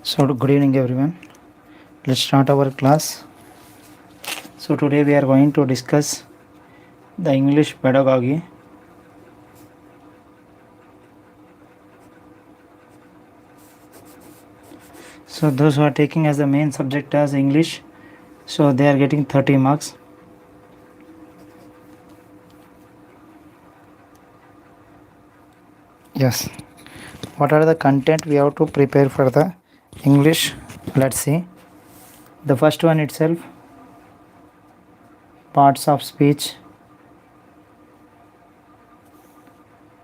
So good evening everyone. Let's start our class. So today we are going to discuss the English pedagogy. So those who are taking as the main subject as English, so they are getting 30 marks. Yes. What are the content we have to prepare for the English? Let's see. The first one itself, parts of speech.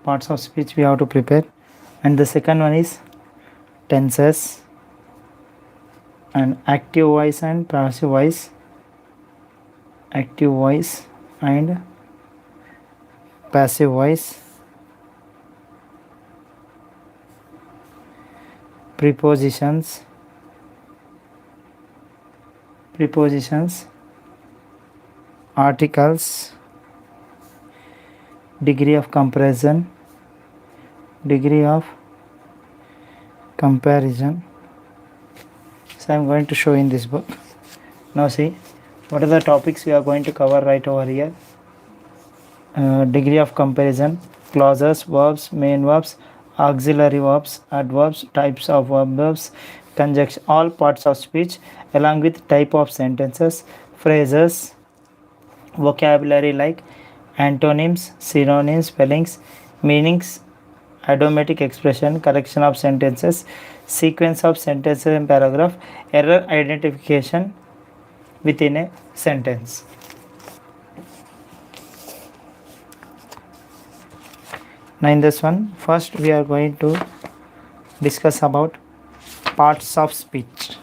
Parts of speech we have to prepare. And the second one is tenses and active voice and passive voice. Active voice and passive voice. Prepositions, articles, degree of comparison, so I'm going to show in this book. Now see what are the topics we are going to cover right over here. Degree of comparison, clauses, verbs, main verbs, auxiliary verbs, adverbs, types of verbs, conjunction, all parts of speech along with type of sentences, phrases, vocabulary like antonyms, synonyms, spellings, meanings, idiomatic expression, correction of sentences, sequence of sentences and paragraph, error identification within a sentence. Now in this one, first we are going to discuss about parts of speech.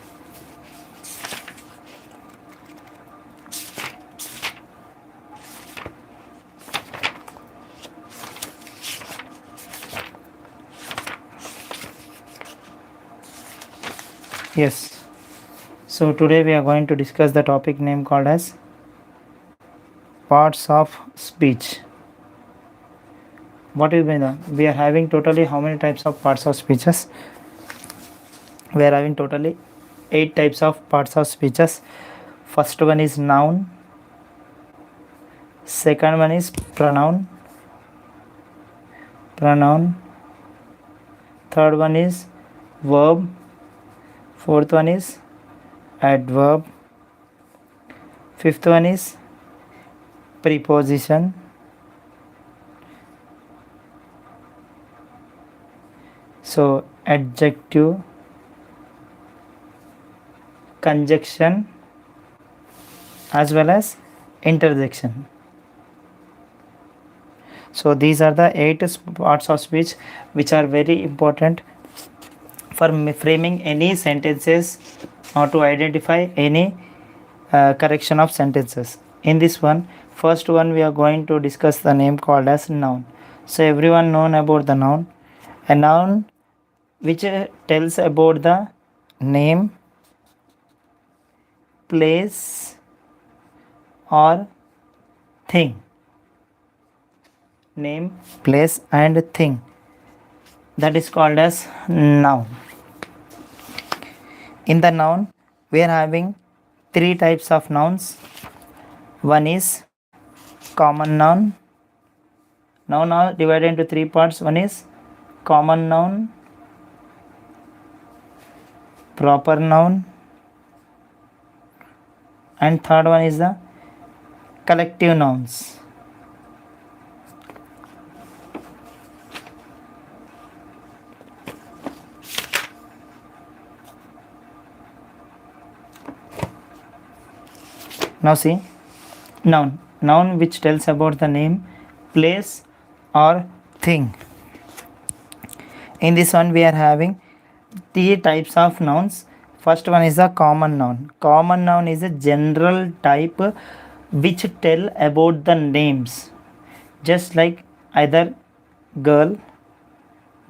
Yes. So today we are going to discuss the topic name called as parts of speech. What is we are having totally how many types of parts of speeches? We are having totally 8 types of parts of speeches. First one is noun, second one is pronoun, third one is verb, fourth one is adverb, fifth one is preposition, so adjective, conjunction as well as interjection. So these are the 8 parts of speech which are very important for framing any sentences or to identify any correction of sentences. In this one, first one we are going to discuss the name called as noun. So everyone known about the noun. A noun which tells about the name, place or thing. Name, place and thing. That is called as noun. In the noun, we are having 3 types of nouns. One is common noun. Noun are divided into 3 parts. One is common noun, proper noun, and third one is the collective nouns. Now see, noun which tells about the name, place or thing. In this one we are having 3 types of nouns. First one is a common noun. Common noun is a general type which tell about the names, just like either girl,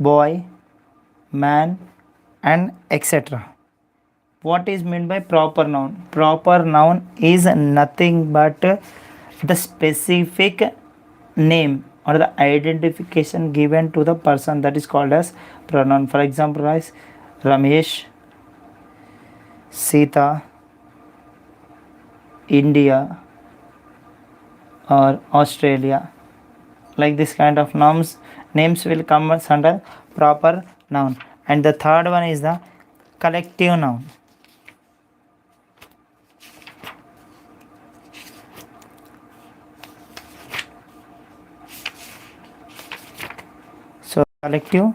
boy, man and etc. What is meant by proper noun? Proper noun is nothing but the specific name or the identification given to the person, that is called as pronoun. For example, as Ramesh, Sita, India, or Australia. Like this kind of names will come under proper noun. And the third one is the collective noun. So collective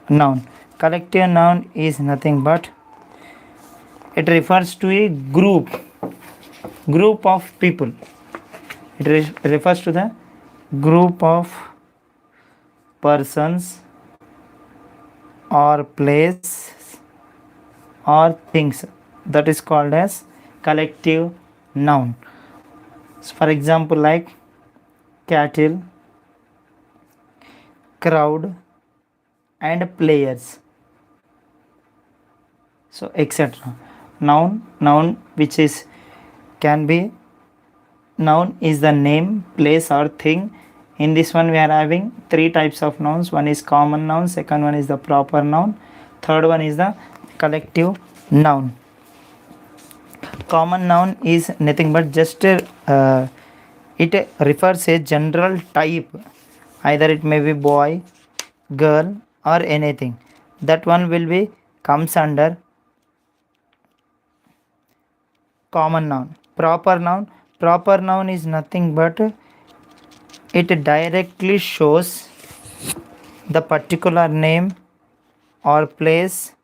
noun. Collective noun is nothing but it refers to a group of people. It refers to the group of persons or places or things that is called as collective noun. So for example, like cattle, crowd, and players, so etc. Noun which is can be noun is the name, place, or thing. In this one we are having three types of nouns. One is common noun, second one is the proper noun, third one is the collective noun. Common noun is nothing but just it refers a general type, either it may be boy, girl, or anything. That one will be comes under common noun. Proper noun is nothing but it directly shows the particular name or place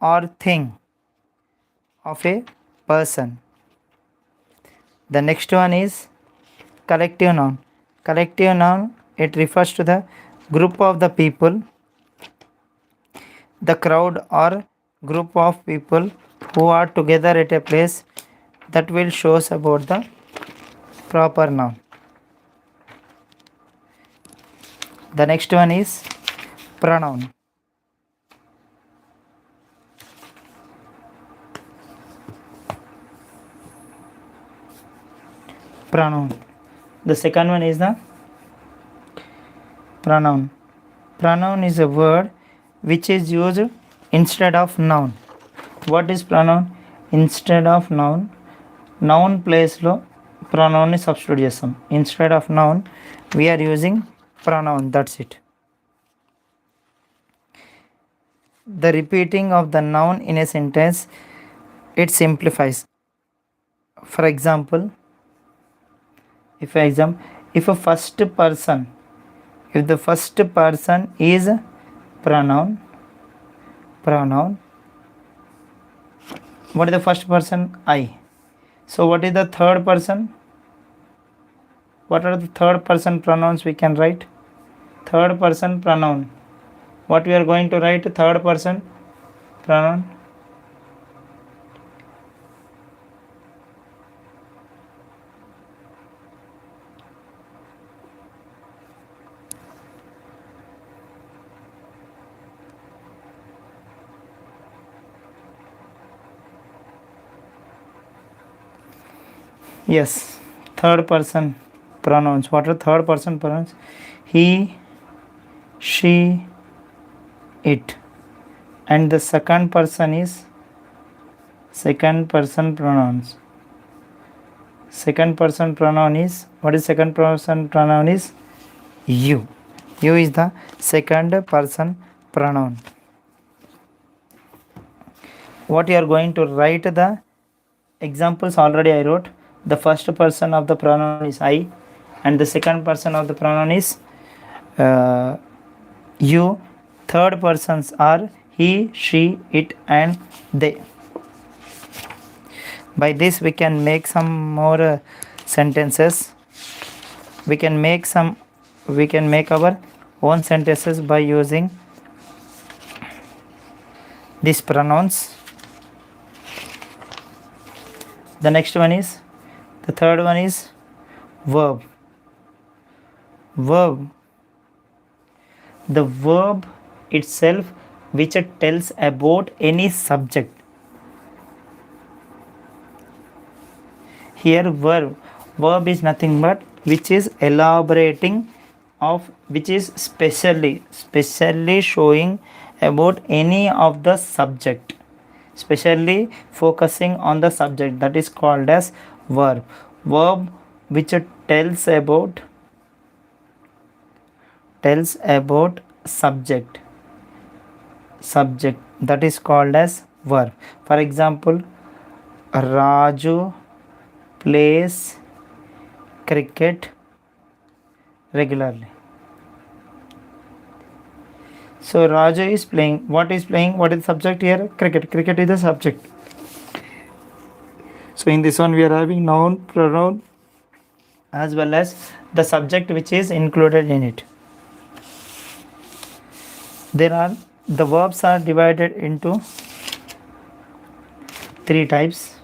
or thing of a person. The next one is collective noun. Collective noun, it refers to the group of the people, the crowd or group of people who are together at a place. That will shows about the proper noun. The next one is pronoun. The second one is the pronoun. Pronoun is a word which is used instead of noun. What is pronoun? Instead of noun place lo pronoun ni substitute chestam. Instead of noun we are using pronoun. That's it. The repeating of the noun in a sentence, it simplifies. For example, if the first person is pronoun, what is the first person? I. So what is the third person? What are the third person pronouns we can write? Third person pronoun. What we are going to write? Third person pronoun. Yes, third person pronouns. What are third person pronouns? He, she, it. And the second person is second person pronouns. Second person pronoun is, what is second person pronoun is? You. You is the second person pronoun. What you are going to write the examples already I wrote. The first person of the pronoun is I, and the second person of the pronoun is you. Third persons are he, she, it, and they. By this we can make some more sentences. We can make our own sentences by using these pronouns. The next one is, the third one is verb. Verb. The verb itself which tells about any subject. Here verb is nothing but which is elaborating of, which is specially showing about any of the subject. specially focusing on the subject, that is called as verb. Verb which tells about subject, that is called as verb. For example, Raju plays cricket regularly. So Raju is playing. What is playing? What is the subject here? Cricket. Cricket is the subject. So in this one we are having noun, pronoun, as well as the subject which is included in it. The verbs are divided into three types.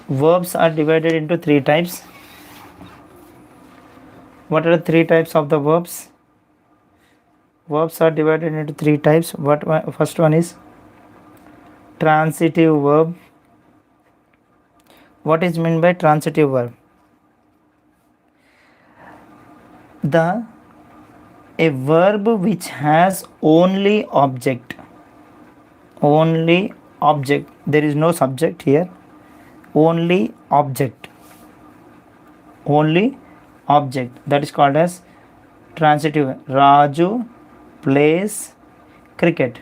Verbs are divided into three types. What are the three types of the verbs? Verbs are divided into three types. First one is transitive verb. What is meant by transitive verb? A verb which has only object. There is no subject here. Only object. That is called as transitive. Raju plays cricket.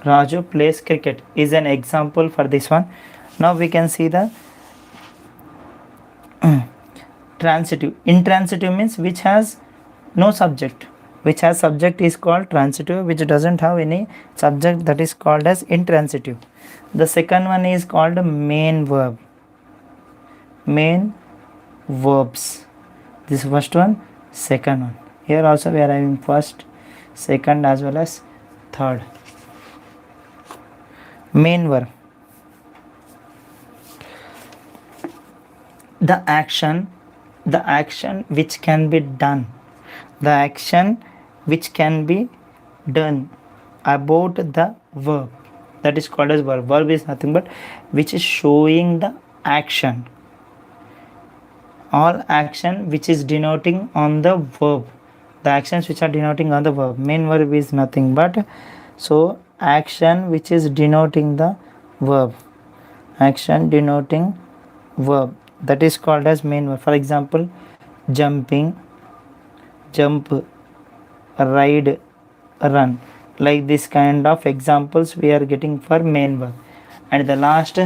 Raju plays cricket is an example for this one. Now we can see the transitive. Intransitive means which has no subject. Which has subject is called transitive. Which doesn't have any subject, that is called as intransitive. The second one is called main verb. Main verbs. This first one, second one. Here also we are having first, second as well as third. Main verb. The action which can be done. The action which can be done about the verb, that is called as verb. Verb is nothing but which is showing the action. All action which is denoting on the verb. The actions which are denoting on the verb. Main verb is nothing but action which is denoting the verb. Action denoting verb, that is called as main verb. For example, jumping, jump, ride, run. Like this kind of examples we are getting for main verb. And the last,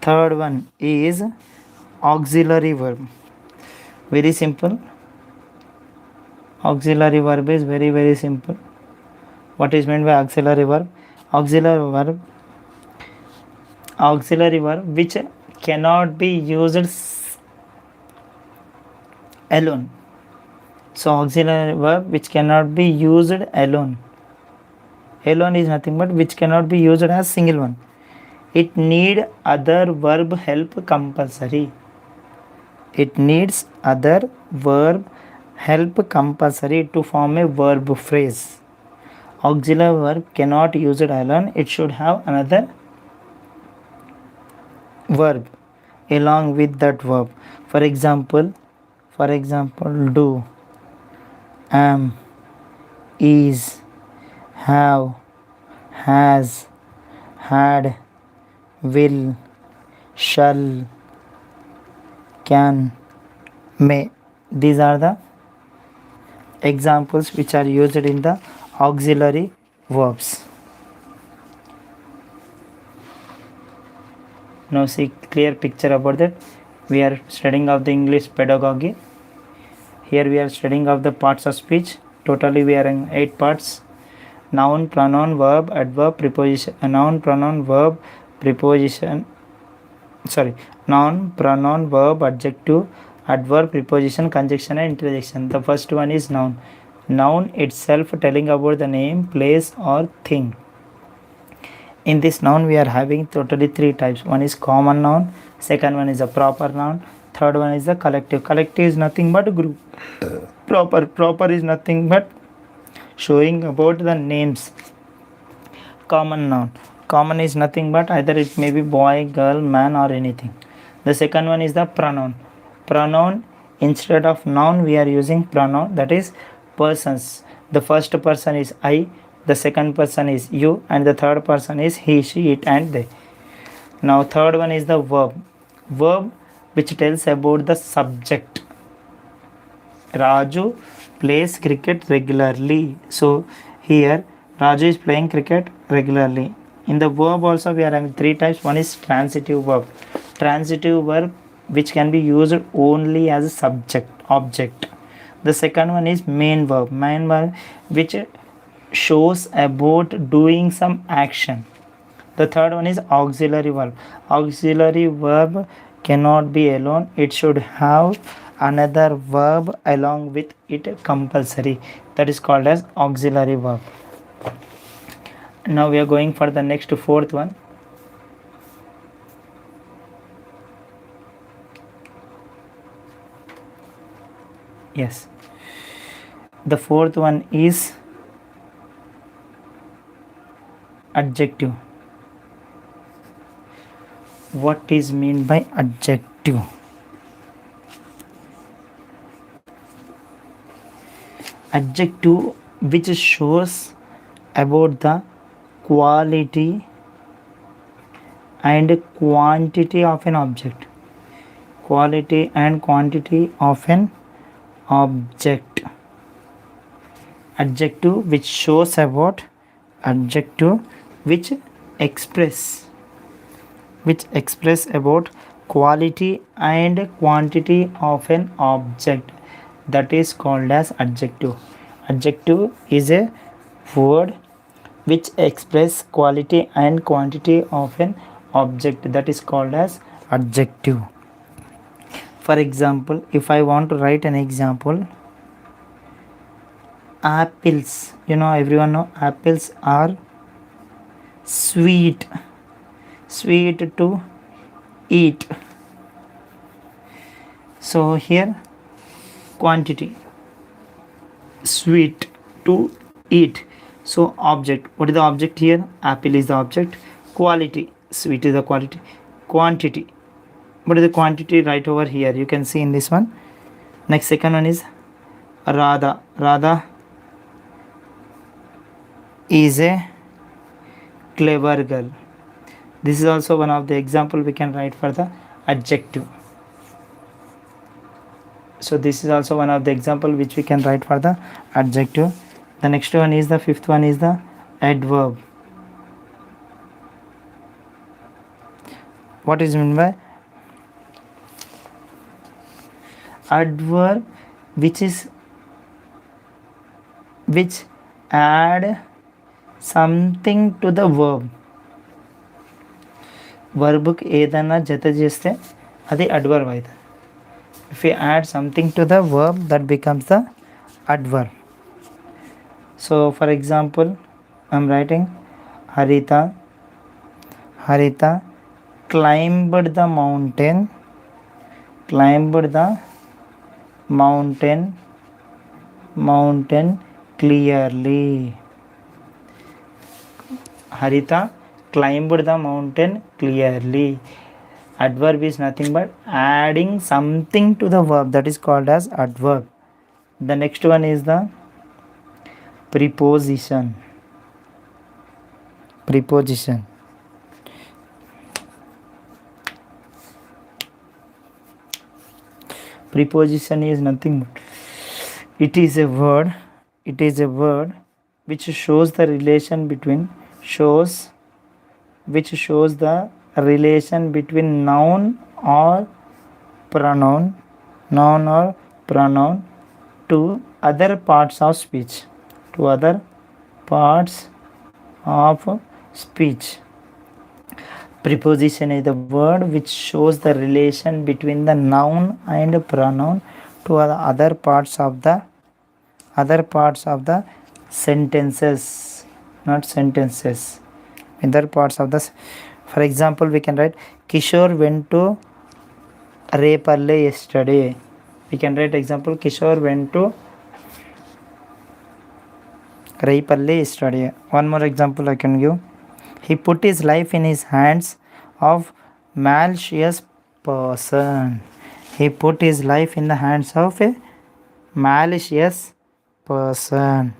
third one is auxiliary verb. Very simple. Auxiliary verb is very, very simple. What is meant by auxiliary verb? Auxiliary verb which cannot be used alone. So auxiliary verb which cannot be used alone. Alone is nothing but which cannot be used as single one. It need other verb help compulsory. It needs other verb help compulsory to form a verb phrase. Auxiliary verb cannot use it alone. It should have another verb along with that verb. For example, do, am, is, have, has, had, will, shall, can, may. These are the examples which are used in the auxiliary verbs. Now see clear picture about that. We are studying of the English pedagogy. Here we are studying of the parts of speech. Totally we are in 8 parts. Noun, pronoun, verb, adverb, preposition. Noun, pronoun, verb, preposition. Noun, pronoun, verb, adjective, adverb, preposition, conjunction and interjection. The first one is noun. Noun itself telling about the name, place or thing. In this noun we are having totally 3 types. One is common noun, second one is a proper noun, third one is the collective. Collective is nothing but group. Proper is nothing but showing about the names. Common noun. Common is nothing but either it may be boy, girl, man or anything. The second one is the pronoun. Pronoun, instead of noun we are using pronoun, that is persons. The first person is I, the second person is you, and the third person is he, she, it, and they. Now third one is the verb which tells about the subject. Raju plays cricket regularly. So here Raju is playing cricket regularly. In the verb also we are having three types. One is transitive verb. Transitive verb which can be used only as a subject, object. The second one is main verb. Main verb which shows about doing some action. The third one is auxiliary verb. Auxiliary verb cannot be alone. It should have another verb along with it compulsory. That is called as auxiliary verb. Now we are going for the next fourth one. Yes. The fourth one is adjective. What is meant by adjective? Adjective which shows about the quality and quantity of an object. Quality and quantity of an object. Adjective which shows about, adjective which express about quality and quantity of an object, that is called as adjective. Adjective is a word which express quality and quantity of an object, that is called as adjective. For example, if I want to write an example, apples, everyone know apples are sweet to eat. So here quantity, sweet to eat. So object, what is the object here? Apple is the object. Quality, sweet is the quality. Quantity, what is the quantity? Right over here you can see in this one. Next, second one is Radha. Radha is a clever girl. This is also one of the example we can write for the adjective. So this is also one of the example which we can write for the adjective. The next one is the fifth one is the adverb. What is meant by adverb? Which add something to the verb. వర్బ్కి ఏదైనా జత చేస్తే అది adverb అవుతుంది. If we add something to the verb, that becomes the adverb. So for example, I am writing Harita climbed the mountain clearly. Harita climbed the mountain clearly. Adverb is nothing but adding something to the verb, that is called as adverb. The next one is the preposition. Preposition is nothing but it is a word which shows the relation between noun or pronoun to other parts of speech. Preposition is the word which shows the relation between the noun and pronoun to other parts of the sentences, not sentences. Other parts of the. For example, we can write Kishore went to Repalle yesterday. We can write example Kishore went to Repalle yesterday. One more example I can give. He put his life in his hands of malicious person. He put his life in the hands of a malicious person.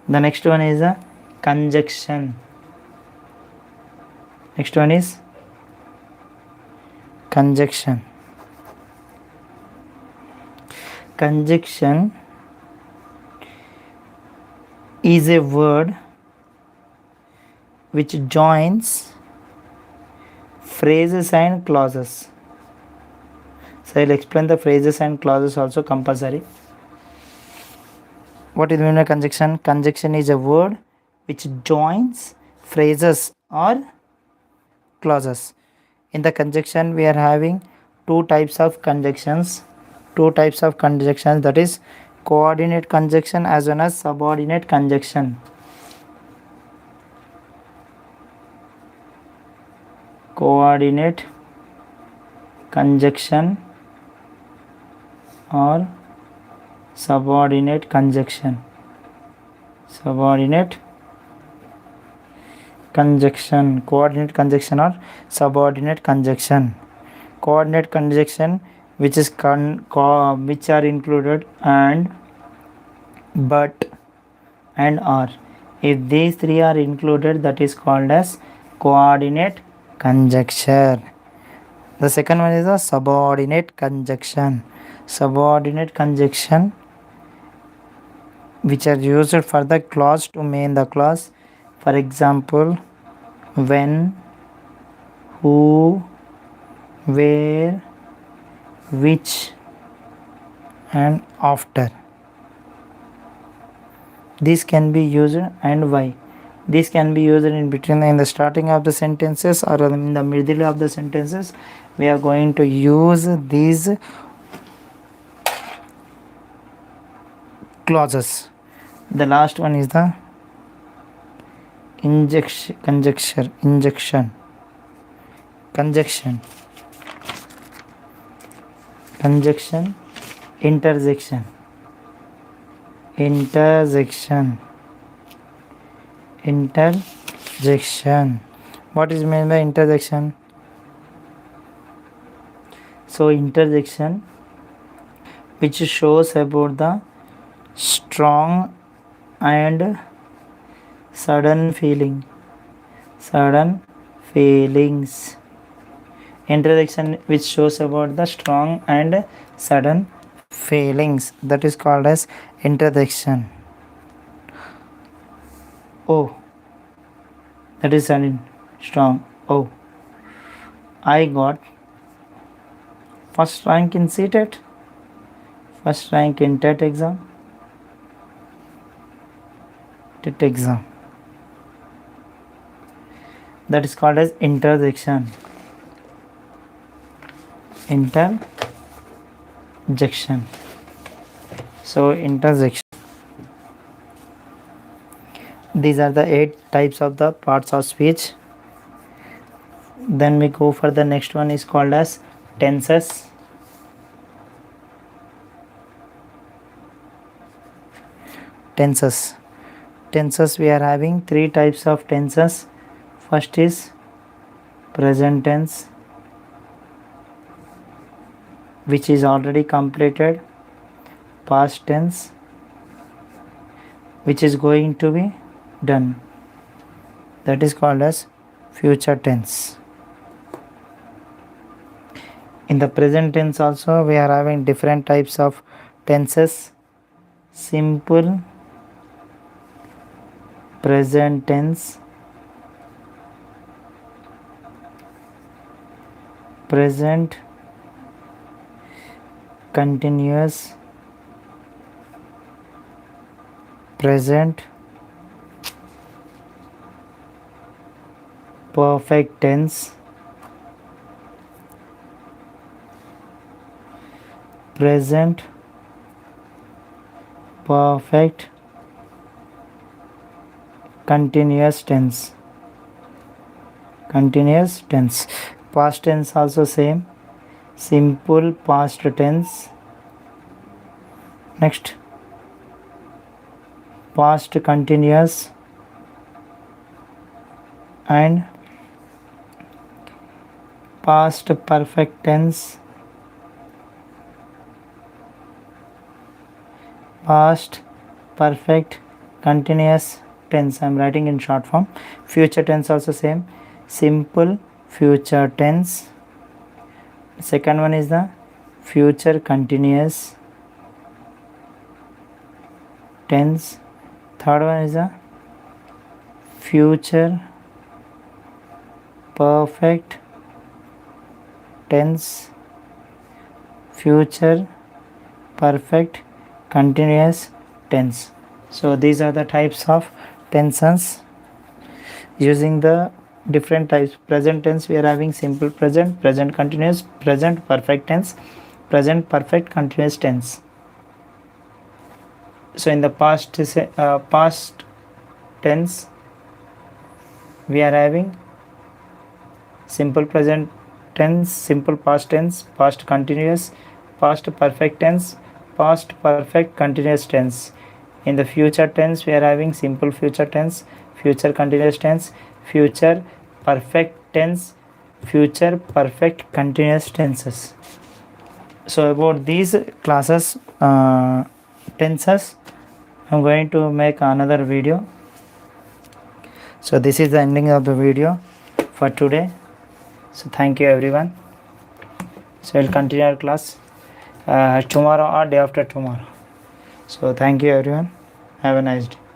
The next one is a conjunction. Next one is conjunction. Conjunction is a word which joins phrases and clauses. So I'll explain the phrases and clauses also compulsory. What is the meaning of conjunction? Conjunction is a word which joins phrases or clauses. In the conjunction we are having two types of conjunctions. That is coordinate conjunction as well as subordinate conjunction. Coordinate conjunction or subordinate conjunction. Coordinate conjunction or subordinate conjunction. Coordinate conjunction which is which are included and, but, and, or. If these three are included, that is called as coordinate conjunction. The second one is a subordinate conjunction. Subordinate conjunction which are used for the clause to main the clause. For example, when, who, where, which, and after. This can be used, and why. This can be used in between, in the starting of the sentences or in the middle of the sentences. We are going to use these clauses. The last one is the conjunction, interjection. What is meant by interjection? So interjection which shows about the strong and sudden feelings. Interjection which shows about the strong and sudden feelings, that is called as interjection. Oh, that is sudden, strong. Oh, I got first rank in Ctet, first rank in Tet exam. That is called as interjection. So interjection. These are the 8 types of the parts of speech. Then we go for the next one is called as tenses. Tenses we are having 3 types of tenses. First is present tense, which is already completed. Past tense, which is going to be done, that is called as future tense. In the present tense also we are having different types of tenses. Simple present tense, present continuous, present perfect tense, present perfect continuous tense. Past tense also same, simple past tense. Next, past continuous and past perfect tense, past perfect continuous tense. I'm writing in short form. Future tense also same. Simple future tense. Second one is the future continuous tense. Third one is the future perfect tense, future perfect continuous tense. So these are the types of tenses. Using the different types. Present tense, we are having simple present, present continuous, present perfect tense, present perfect continuous tense. So in the past tense, we are having simple present tense, simple past tense, past continuous, past perfect tense, past perfect continuous tense. In the future tense, we are having simple future tense, future continuous tense, future perfect tense, future perfect continuous tenses. So about these classes tenses, I'm going to make another video. So this is the ending of the video for today. So thank you everyone. So we'll continue our class tomorrow or day after tomorrow. So thank you everyone. Have a nice day.